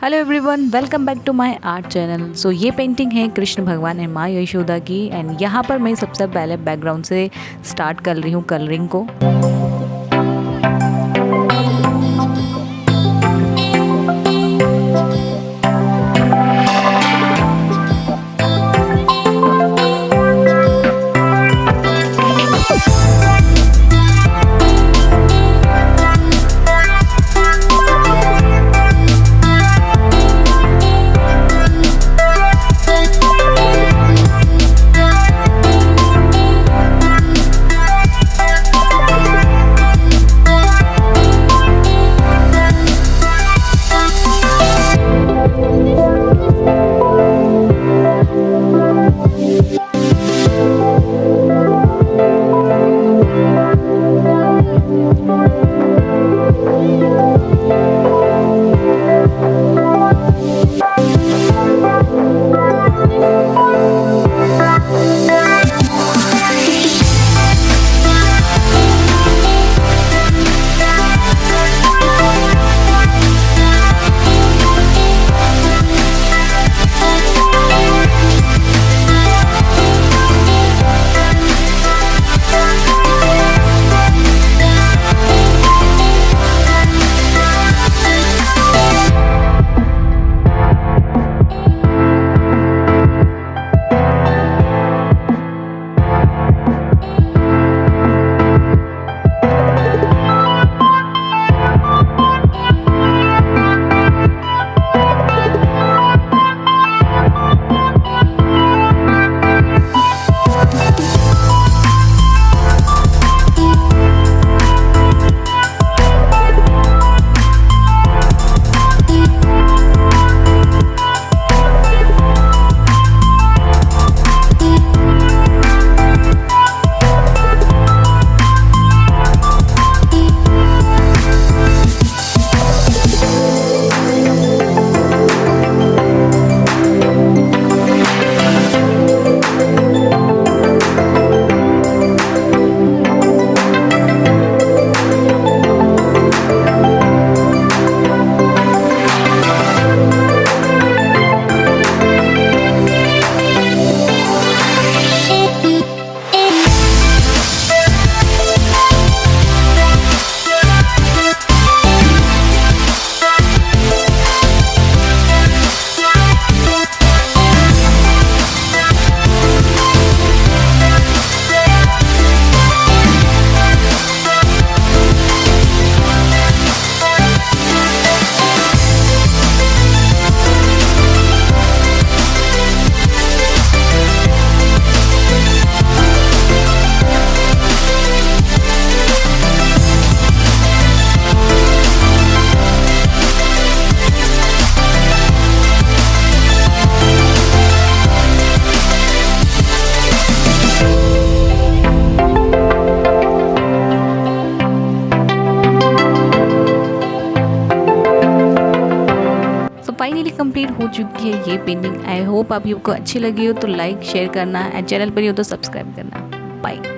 Hello everyone, welcome back to my art channel. So ये painting है कृष्ण भगवान and माँ यशोदा की। एंड यहाँ पर मैं सबसे पहले बैकग्राउंड से स्टार्ट कर रही हूँ कलरिंग को। फाइनली कंप्लीट हो चुकी है ये पेंटिंग। आई होप आप को अच्छी लगी हो तो लाइक शेयर करना एंड चैनल पर ही हो तो सब्सक्राइब करना। बाय।